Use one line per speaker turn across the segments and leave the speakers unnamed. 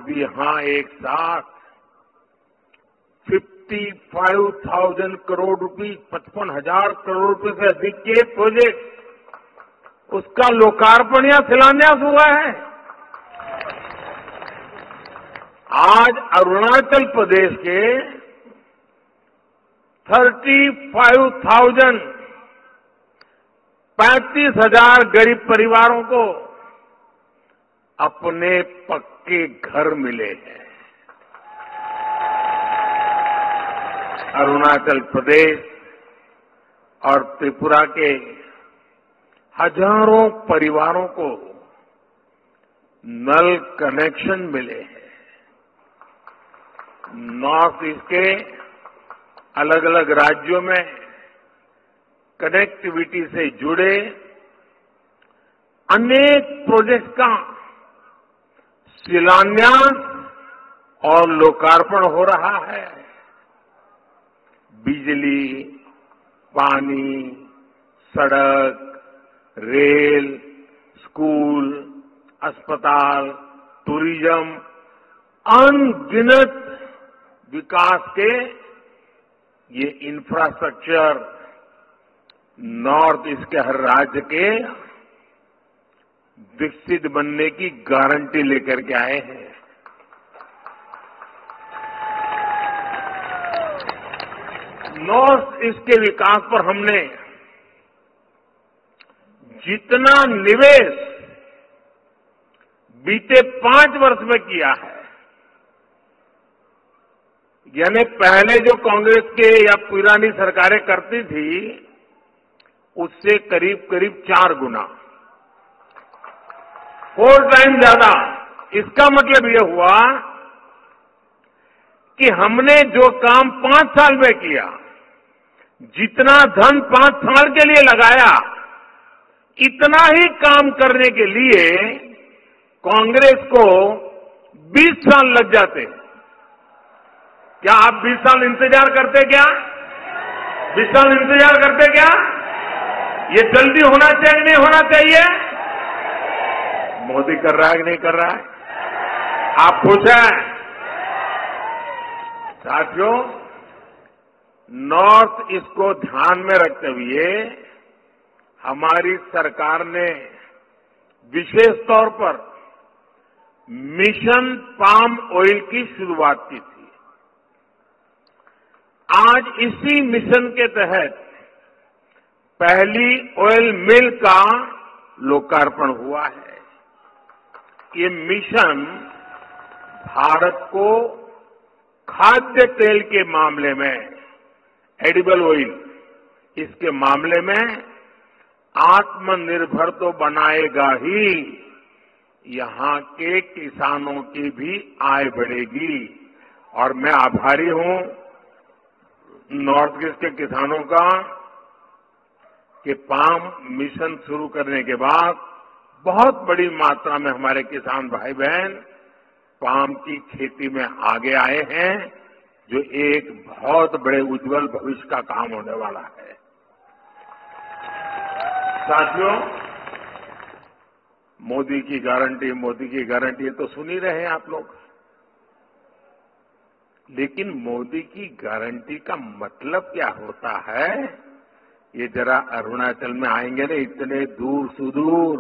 भी यहां एक साथ 55,000 करोड़ रुपए, 55,000 करोड़ रुपए से अधिक के प्रोजेक्ट, उसका लोकार्पण या शिलान्यास हुआ है। आज अरुणाचल प्रदेश के 35,000 गरीब परिवारों को अपने पक्के घर मिले हैं। अरुणाचल प्रदेश और त्रिपुरा के हजारों परिवारों को नल कनेक्शन मिले हैं। नॉर्थ ईस्ट के अलग अलग राज्यों में कनेक्टिविटी से जुड़े अनेक प्रोजेक्ट का शिलान्यास और लोकार्पण हो रहा है। बिजली, पानी, सड़क, रेल, स्कूल, अस्पताल, टूरिज्म, अनगिनत विकास के ये इंफ्रास्ट्रक्चर नॉर्थ ईस्ट के हर राज्य के विकसित बनने की गारंटी लेकर के आए हैं। नॉर्थ ईस्ट के विकास पर हमने जितना निवेश बीते 5 वर्ष में किया है, यानी पहले जो कांग्रेस के या पुरानी सरकारें करती थी उससे करीब करीब 4 गुना, 4 टाइम ज्यादा। इसका मतलब यह हुआ कि हमने जो काम 5 साल में किया, जितना धन 5 साल के लिए लगाया, इतना ही काम करने के लिए कांग्रेस को 20 साल लग जाते। क्या आप 20 साल इंतजार करते क्या? 20 साल इंतजार करते क्या? ये जल्दी होना चाहिए नहीं होना चाहिए? मोदी कर रहा है कि नहीं कर रहा है? आप खुश हैं? साथियों, नॉर्थ ईस्ट को ध्यान में रखते हुए हमारी सरकार ने विशेष तौर पर मिशन पाम ऑयल की शुरुआत की थी। आज इसी मिशन के तहत पहली ऑयल मिल का लोकार्पण हुआ है। ये मिशन भारत को खाद्य तेल के मामले में, एडिबल ऑयल, इसके मामले में आत्मनिर्भर तो बनाएगा ही, यहां के किसानों की भी आय बढ़ेगी। और मैं आभारी हूं नॉर्थ ईस्ट के किसानों का कि पाम मिशन शुरू करने के बाद बहुत बड़ी मात्रा में हमारे किसान भाई बहन पाम की खेती में आगे आए हैं, जो एक बहुत बड़े उज्जवल भविष्य का काम होने वाला है। साथियों, मोदी की गारंटी तो सुन ही रहे हैं आप लोग। लेकिन मोदी की गारंटी का मतलब क्या होता है, ये जरा अरुणाचल में आएंगे ना, इतने दूर सुदूर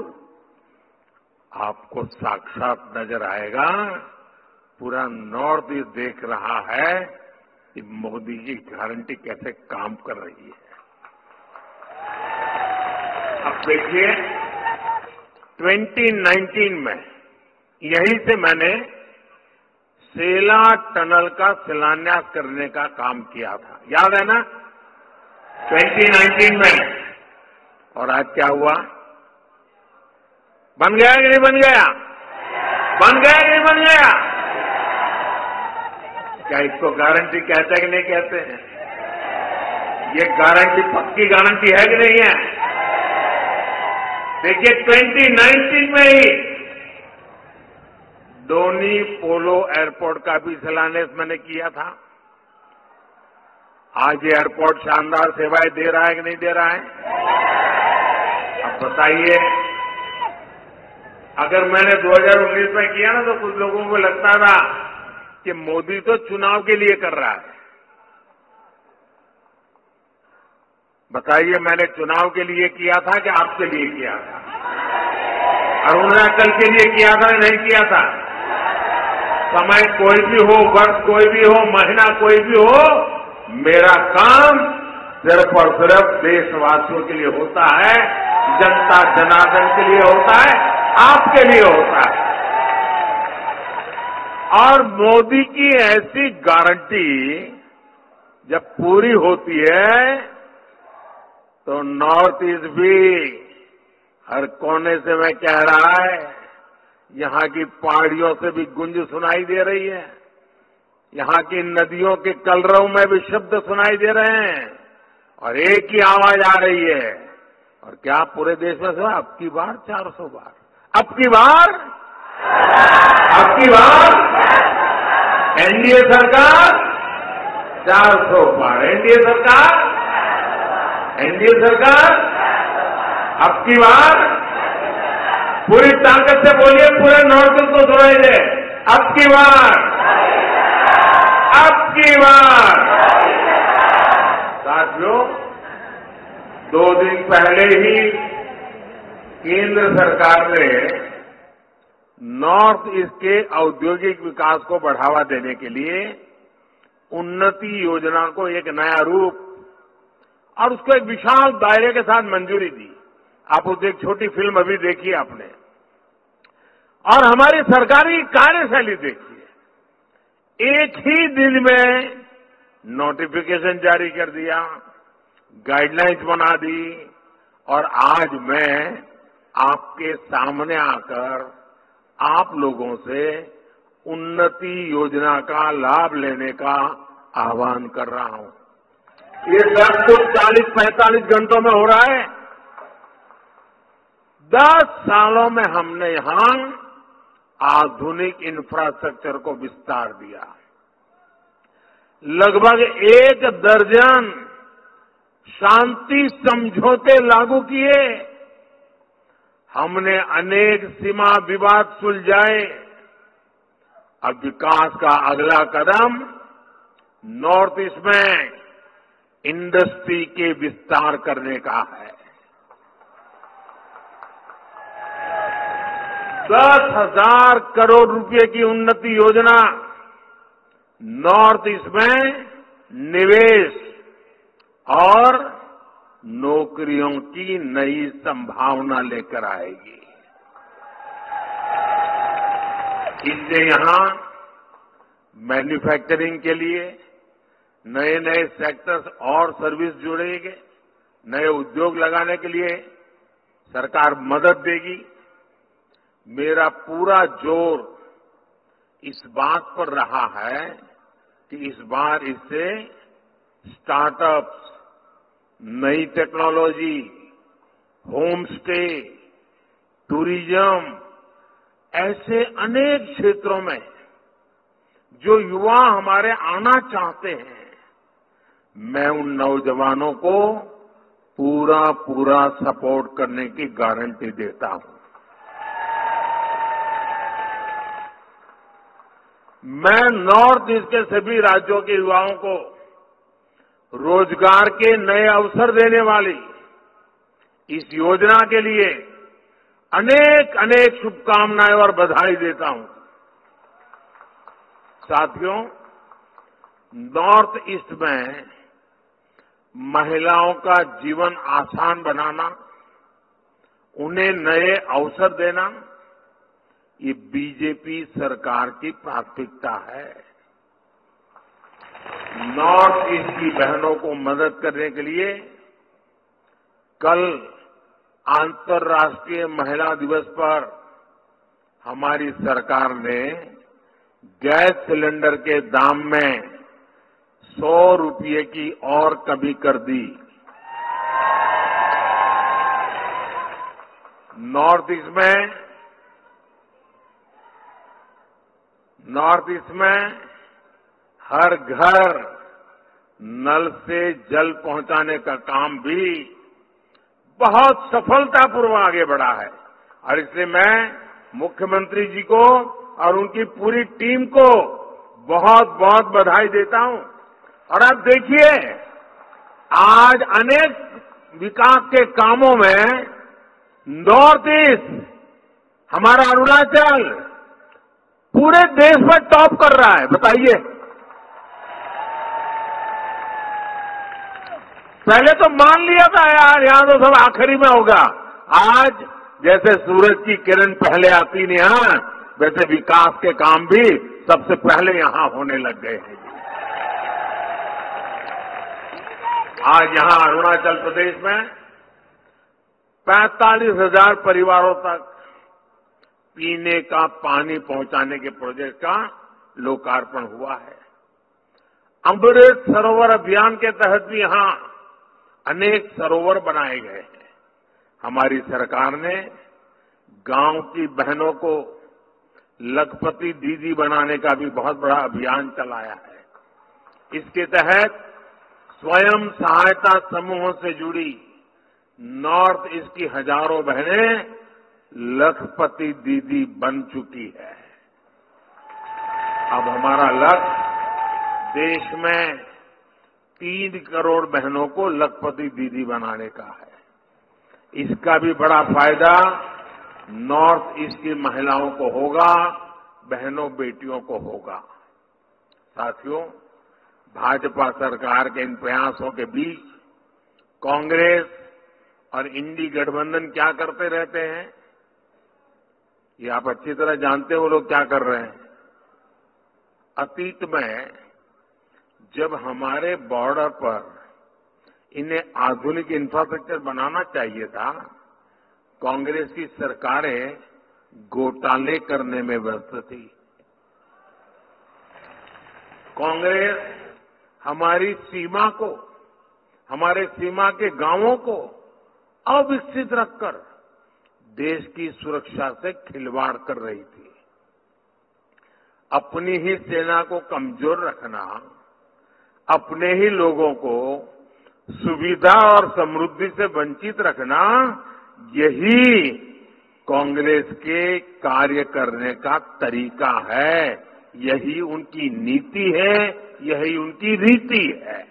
आपको साक्षात नजर आएगा। पूरा नॉर्थ ईस्ट देख रहा है कि मोदी की गारंटी कैसे काम कर रही है। अब देखिए, 2019 में यहीं से मैंने सेला टनल का शिलान्यास करने का काम किया था, याद है ना? 2019 में। और आज क्या हुआ? बन गया कि नहीं बन गया? बन गया कि नहीं बन गया? क्या इसको गारंटी कहते हैं कि नहीं कहते हैं? ये गारंटी पक्की गारंटी है कि नहीं है? देखिए, 2019 में ही डोनी पोलो एयरपोर्ट का भी शिलान्यास मैंने किया था। आज ये एयरपोर्ट शानदार सेवाएं दे रहा है कि नहीं दे रहा है? अब बताइए, अगर मैंने 2019 में किया ना तो कुछ लोगों को लगता था कि मोदी तो चुनाव के लिए कर रहा है। बताइए, मैंने चुनाव के लिए किया था कि आपके लिए किया था? अरुणाचल के लिए किया था नहीं किया था? समय कोई भी हो, वर्ष कोई भी हो, महीना कोई भी हो, मेरा काम सिर्फ और सिर्फ देशवासियों के लिए होता है, जनता जनार्दन के लिए होता है, आपके लिए होता है। और मोदी की ऐसी गारंटी जब पूरी होती है तो नॉर्थ ईस्ट भी हर कोने से मैं कह रहा है, यहां की पहाड़ियों से भी गूंज सुनाई दे रही है, यहां की नदियों के कलरव में भी शब्द सुनाई दे रहे हैं और एक ही आवाज आ रही है। और क्या पूरे देश में से अब की बार 400 बार, अब की बार एनडीए सरकार 400 बार, एनडीए सरकार अब की बार पूरी ताकत से बोलिए, पूरे नॉर्थ ईस्ट को सुनाई दे, अब की बार। साथियों, 2 दिन पहले ही केंद्र सरकार ने नॉर्थ ईस्ट के औद्योगिक विकास को बढ़ावा देने के लिए उन्नति योजना को एक नया रूप और उसको एक विशाल दायरे के साथ मंजूरी दी। आप उसकी एक छोटी फिल्म अभी देखी आपने, और हमारी सरकारी कार्यशैली देखिए। एक ही दिन में नोटिफिकेशन जारी कर दिया, गाइडलाइंस बना दी, और आज मैं आपके सामने आकर आप लोगों से उन्नति योजना का लाभ लेने का आह्वान कर रहा हूं। ये सब कुछ 40-45 घंटों में हो रहा है। 10 सालों में हमने यहां आधुनिक इंफ्रास्ट्रक्चर को विस्तार दिया, लगभग 1 दर्जन शांति समझौते लागू किए, हमने अनेक सीमा विवाद सुलझाए। अब विकास का अगला कदम नॉर्थ ईस्ट में इंडस्ट्री के विस्तार करने का है। 10,000 करोड़ रुपए की उन्नति योजना नॉर्थ ईस्ट में निवेश और नौकरियों की नई संभावना लेकर आएगी। इससे यहां मैन्युफैक्चरिंग के लिए नए नए सेक्टर्स और सर्विस जुड़ेंगे, नए उद्योग लगाने के लिए सरकार मदद देगी। मेरा पूरा जोर इस बात पर रहा है कि इस बार इससे स्टार्टअप्स, नई टेक्नोलॉजी, होम स्टे, टूरिज्म, ऐसे अनेक क्षेत्रों में जो युवा हमारे आना चाहते हैं, मैं उन नौजवानों को पूरा सपोर्ट करने की गारंटी देता हूं। मैं नॉर्थ ईस्ट के सभी राज्यों के युवाओं को रोजगार के नए अवसर देने वाली इस योजना के लिए अनेक शुभकामनाएं और बधाई देता हूं। साथियों, नॉर्थ ईस्ट में महिलाओं का जीवन आसान बनाना, उन्हें नए अवसर देना, ये बीजेपी सरकार की प्राथमिकता है। नॉर्थ ईस्ट की बहनों को मदद करने के लिए कल अंतर्राष्ट्रीय महिला दिवस पर हमारी सरकार ने गैस सिलेंडर के दाम में 100 रुपये की और कमी कर दी। नॉर्थ ईस्ट में हर घर नल से जल पहुंचाने का काम भी बहुत सफलतापूर्वक आगे बढ़ा है, और इसलिए मैं मुख्यमंत्री जी को और उनकी पूरी टीम को बहुत बहुत बधाई देता हूं। और आप देखिए, आज अनेक विकास के कामों में नॉर्थ ईस्ट, हमारा अरुणाचल पूरे देश में टॉप कर रहा है। बताइए, पहले तो मान लिया था यार यहां तो सब आखिरी में होगा। आज जैसे सूरज की किरण पहले आती नहीं, यहां वैसे विकास के काम भी सबसे पहले यहां होने लग गए हैं। आज यहां अरुणाचल प्रदेश में 45,000 परिवारों तक पीने का पानी पहुंचाने के प्रोजेक्ट का लोकार्पण हुआ है। अमृत सरोवर अभियान के तहत भी यहां अनेक सरोवर बनाए गए हैं। हमारी सरकार ने गांव की बहनों को लखपति दीदी बनाने का भी बहुत बड़ा अभियान चलाया है। इसके तहत स्वयं सहायता समूहों से जुड़ी नॉर्थ ईस्ट की हजारों बहनें लखपति दीदी बन चुकी है। अब हमारा लक्ष्य देश में 3 करोड़ बहनों को लखपति दीदी बनाने का है। इसका भी बड़ा फायदा नॉर्थ ईस्ट की महिलाओं को होगा, बहनों बेटियों को होगा। साथियों, भाजपा सरकार के इन प्रयासों के बीच कांग्रेस और इंडी गठबंधन क्या करते रहते हैं, ये आप अच्छी तरह जानते हो लोग क्या कर रहे हैं। अतीत में जब हमारे बॉर्डर पर इन्हें आधुनिक इंफ्रास्ट्रक्चर बनाना चाहिए था, कांग्रेस की सरकारें घोटाले करने में व्यस्त थी। कांग्रेस हमारी सीमा को, हमारे सीमा के गांवों को अविकसित रखकर देश की सुरक्षा से खिलवाड़ कर रही थी। अपनी ही सेना को कमजोर रखना, अपने ही लोगों को सुविधा और समृद्धि से वंचित रखना, यही कांग्रेस के कार्य करने का तरीका है, यही उनकी नीति है, यही उनकी रीति है।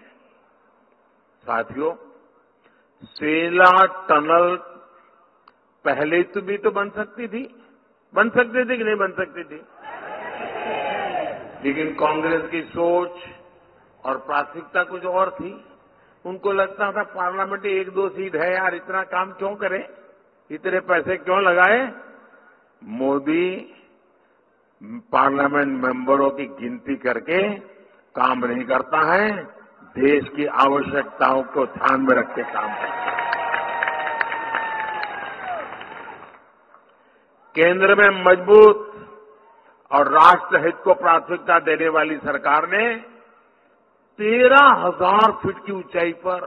साथियों, सेला टनल पहले भी तो बन सकती थी कि नहीं बन सकती थी, लेकिन कांग्रेस की सोच और प्राथमिकता कुछ और थी। उनको लगता था पार्लियामेंट में 1-2 सीट है यार, इतना काम क्यों करें, इतने पैसे क्यों लगाए। मोदी पार्लियामेंट मेंबरों की गिनती करके काम नहीं करता है, देश की आवश्यकताओं को ध्यान में रख के काम करता है। केंद्र में मजबूत और राष्ट्र हित को प्राथमिकता देने वाली सरकार ने 13,000 फीट की ऊंचाई पर,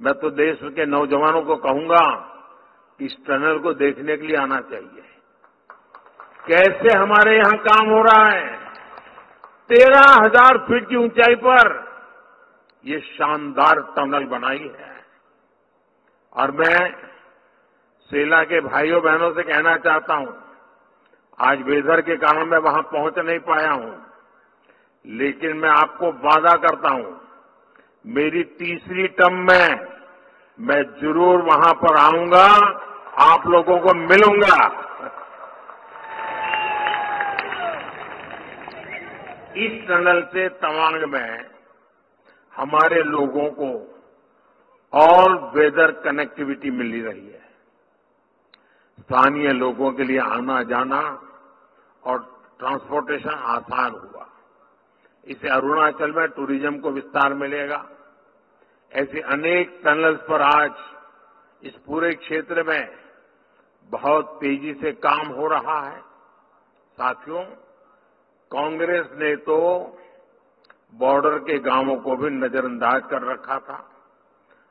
मैं तो देश के नौजवानों को कहूंगा कि इस टनल को देखने के लिए आना चाहिए। कैसे हमारे यहां काम हो रहा है, 13,000 फीट की ऊंचाई पर ये शानदार टनल बनाई है। और मैं सेला के भाइयों बहनों से कहना चाहता हूं, आज वेदर के कारण मैं वहां पहुंच नहीं पाया हूं, लेकिन मैं आपको वादा करता हूं, मेरी तीसरी टर्म में मैं जरूर वहां पर आऊंगा, आप लोगों को मिलूंगा। इस टनल से तवांग में हमारे लोगों को और वेदर कनेक्टिविटी मिल रही है। स्थानीय लोगों के लिए आना जाना और ट्रांसपोर्टेशन आसान हुआ। इससे अरुणाचल में टूरिज्म को विस्तार मिलेगा। ऐसे अनेक टनल्स पर आज इस पूरे क्षेत्र में बहुत तेजी से काम हो रहा है। साथियों, कांग्रेस ने तो बॉर्डर के गांवों को भी नजरअंदाज कर रखा था,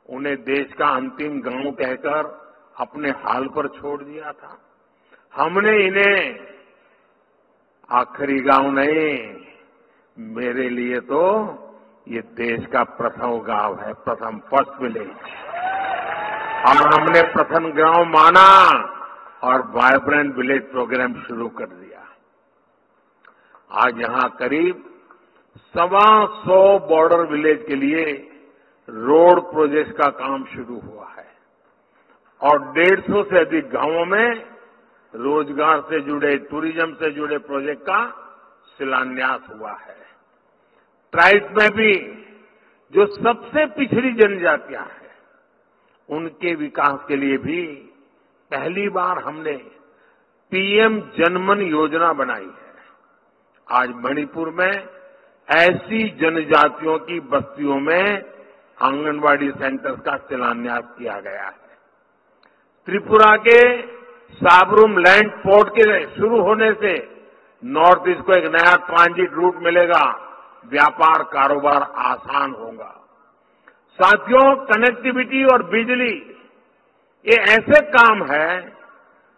उन्हें देश का अंतिम गांव कहकर अपने हाल पर छोड़ दिया था। हमने इन्हें आखिरी गांव नहीं, मेरे लिए तो ये देश का प्रथम गांव है, प्रथम फर्स्ट विलेज, और हमने प्रथम गांव माना और वाइब्रेंट विलेज प्रोग्राम शुरू कर दिया। आज यहां करीब 125 बॉर्डर विलेज के लिए रोड प्रोजेक्ट का काम शुरू हुआ है और 150 से अधिक गांवों में रोजगार से जुड़े, टूरिज्म से जुड़े प्रोजेक्ट का शिलान्यास हुआ है। ट्राइब्स में भी जो सबसे पिछड़ी जनजातियां हैं, उनके विकास के लिए भी पहली बार हमने पीएम जनमन योजना बनाई है। आज मणिपुर में ऐसी जनजातियों की बस्तियों में आंगनवाड़ी सेंटर्स का शिलान्यास किया गया है। त्रिपुरा के साबरूम लैंड पोर्ट के शुरू होने से नॉर्थ ईस्ट को एक नया ट्रांजिट रूट मिलेगा, व्यापार कारोबार आसान होगा। साथियों, कनेक्टिविटी और बिजली ये ऐसे काम है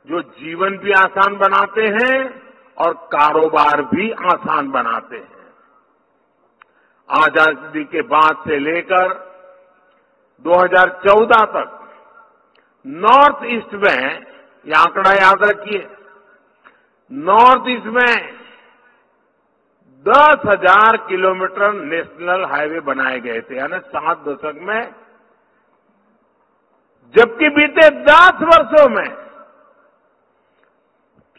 जो जीवन भी आसान बनाते हैं और कारोबार भी आसान बनाते हैं। आजादी के बाद से लेकर 2014 तक नॉर्थ ईस्ट में, ये आंकड़ा याद रखिए, नॉर्थ ईस्ट में 10,000 किलोमीटर नेशनल हाईवे बनाए गए थे, यानी 7 दशक में। जबकि बीते 10 वर्षों में,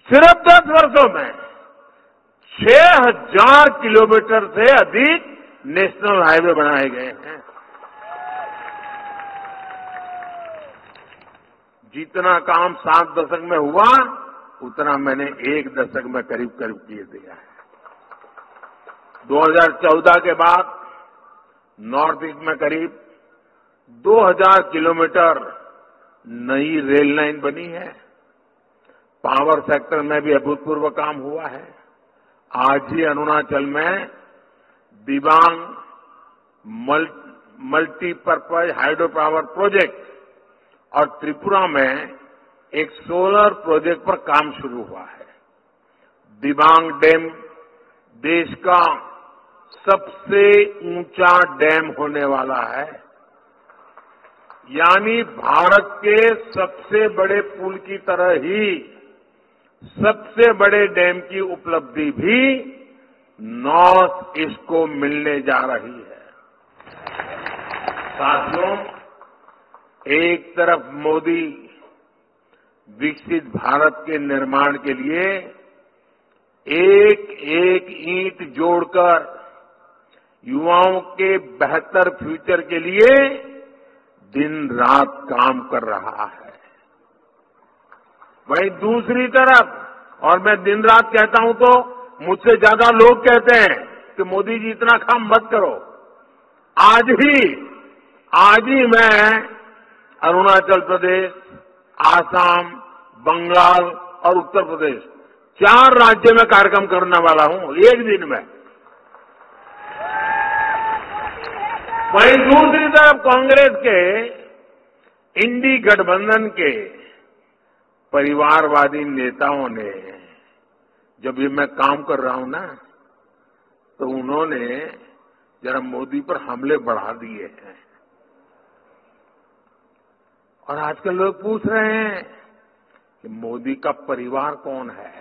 सिर्फ 10 वर्षों में 6,000 किलोमीटर से अधिक नेशनल हाईवे बनाए गए हैं। जितना काम 7 दशक में हुआ, उतना मैंने 1 दशक में करीब करीब किए दिया है। 2014 के बाद नॉर्थ ईस्ट में करीब 2,000 किलोमीटर नई रेल लाइन बनी है। पावर सेक्टर में भी अभूतपूर्व काम हुआ है। आज ही अरुणाचल में Dibang multipurpose hydro power project और त्रिपुरा में एक सोलर प्रोजेक्ट पर काम शुरू हुआ है। दिबांग डैम देश का सबसे ऊंचा डैम होने वाला है, यानी भारत के सबसे बड़े पुल की तरह ही सबसे बड़े डैम की उपलब्धि भी नॉर्थ ईस्ट को मिलने जा रही है। साथियों, एक तरफ मोदी विकसित भारत के निर्माण के लिए एक एक ईंट जोड़कर युवाओं के बेहतर फ्यूचर के लिए दिन रात काम कर रहा है, वहीं दूसरी तरफ, और मैं दिन रात कहता हूं तो मुझसे ज्यादा लोग कहते हैं कि मोदी जी इतना काम मत करो। आज ही मैं अरुणाचल प्रदेश, आसाम, बंगाल और उत्तर प्रदेश 4 राज्यों में कार्यक्रम करने वाला हूं एक दिन में। वहीं दूसरी तरफ कांग्रेस के इंडी गठबंधन के परिवारवादी नेताओं ने, जब ये मैं काम कर रहा हूं ना, तो उन्होंने जरा मोदी पर हमले बढ़ा दिए हैं। और आजकल लोग पूछ रहे हैं कि मोदी का परिवार कौन है?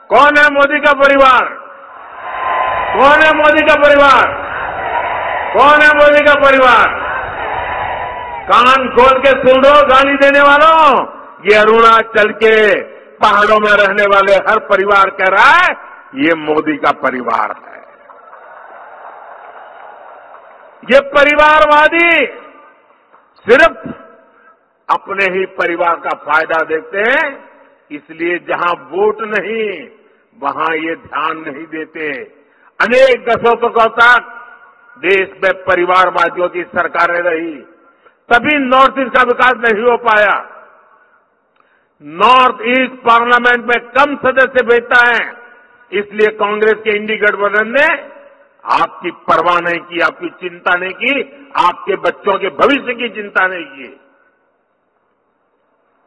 कौन है मोदी का परिवार? कौन है मोदी का परिवार? कौन है मोदी का परिवार? कान खोल के सुन लो गाली देने वालों, ये अरुणाचल के पहाड़ों में रहने वाले हर परिवार कह रहा है ये मोदी का परिवार है। ये परिवारवादी सिर्फ अपने ही परिवार का फायदा देखते हैं, इसलिए जहां वोट नहीं वहां ये ध्यान नहीं देते। अनेक दशकों तक देश में परिवारवादियों की सरकारें रही, तभी नॉर्थ ईस्ट का विकास नहीं हो पाया। नॉर्थ ईस्ट पार्लियामेंट में कम सदस्य भेजता है, इसलिए कांग्रेस के इंडी गठबंधन ने आपकी परवाह नहीं की, आपकी चिंता नहीं की, आपके बच्चों के भविष्य की चिंता नहीं की।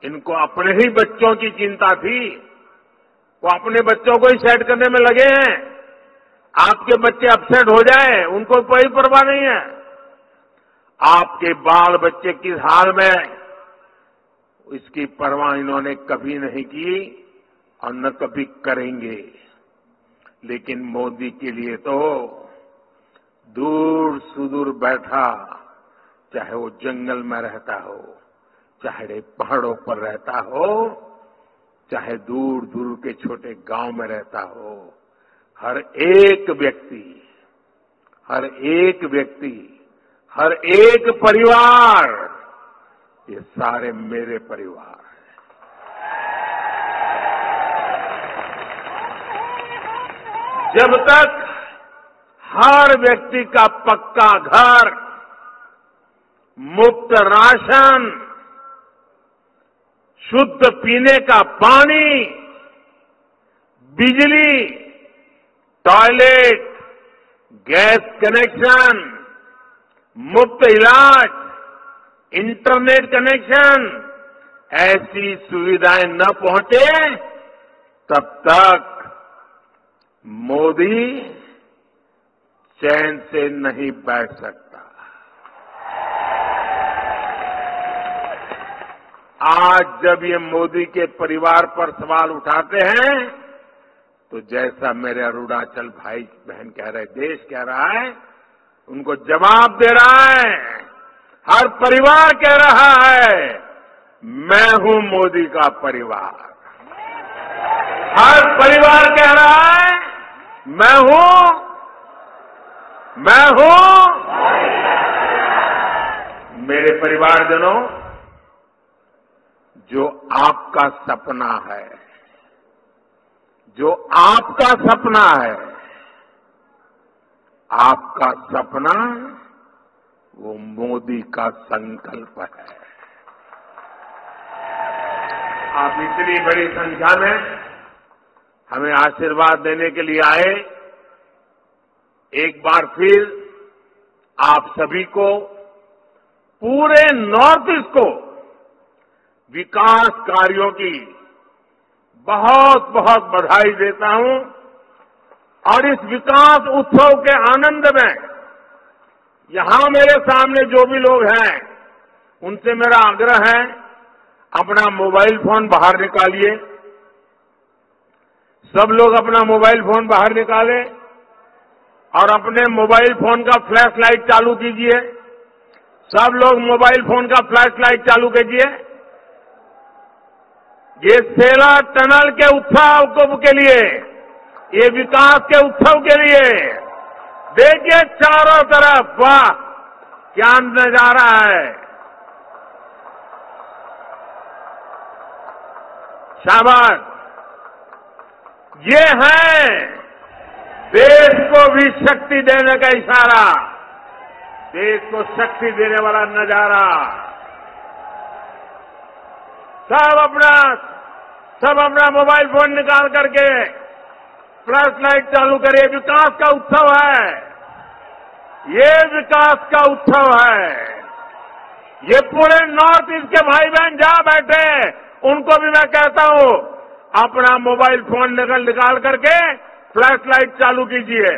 इनको अपने ही बच्चों की चिंता थी, वो अपने बच्चों को ही सेट करने में लगे हैं। आपके बच्चे अपसेट हो जाए, उनको कोई परवाह नहीं है। आपके बाल बच्चे किस हाल में, इसकी परवाह इन्होंने कभी नहीं की और न कभी करेंगे। लेकिन मोदी के लिए तो दूर सुदूर बैठा, चाहे वो जंगल में रहता हो, चाहे पहाड़ों पर रहता हो, चाहे दूर दूर के छोटे गांव में रहता हो, हर एक व्यक्ति, हर एक परिवार, ये सारे मेरे परिवार हैं। जब तक हर व्यक्ति का पक्का घर, मुफ्त राशन, शुद्ध पीने का पानी, बिजली, टॉयलेट, गैस कनेक्शन, मुफ्त इलाज, इंटरनेट कनेक्शन, ऐसी सुविधाएं न पहुंचे, तब तक मोदी चैन से नहीं बैठ सकता। आज जब ये मोदी के परिवार पर सवाल उठाते हैं, तो जैसा मेरे अरुणाचल भाई बहन कह रहे, देश कह रहा है, उनको जवाब दे रहा है। हर परिवार कह रहा है, मैं हूं मोदी का परिवार। हर परिवार कह रहा है, मैं हूं। मेरे परिवारजनों, जो आपका सपना है, आपका सपना वो मोदी का संकल्प है। आप इतनी बड़ी संख्या में हमें आशीर्वाद देने के लिए आए। एक बार फिर आप सभी को, पूरे नॉर्थ ईस्ट को विकास कार्यों की बहुत बहुत बधाई देता हूं। और इस विकास उत्सव के आनंद में यहां मेरे सामने जो भी लोग हैं, उनसे मेरा आग्रह है, अपना मोबाइल फोन बाहर निकालिए। सब लोग अपना मोबाइल फोन बाहर निकालें और अपने मोबाइल फोन का फ्लैश लाइट चालू कीजिए। सब लोग मोबाइल फोन का फ्लैश लाइट चालू कीजिए। ये सेला टनल के उत्सव के लिए, ये विकास के उत्सव के लिए देखिए चारों तरफ, वाह क्या नजारा है। शाबाश। ये है देश को भी शक्ति देने का इशारा, देश को शक्ति देने वाला नजारा। सब अपना मोबाइल फोन निकाल करके फ्लैश लाइट चालू करिए। विकास का उत्सव है, ये विकास का उत्सव है। ये पूरे नॉर्थ ईस्ट के भाई बहन जहां बैठे, उनको भी मैं कहता हूं, अपना मोबाइल फोन निकाल करके फ्लैश लाइट चालू कीजिए।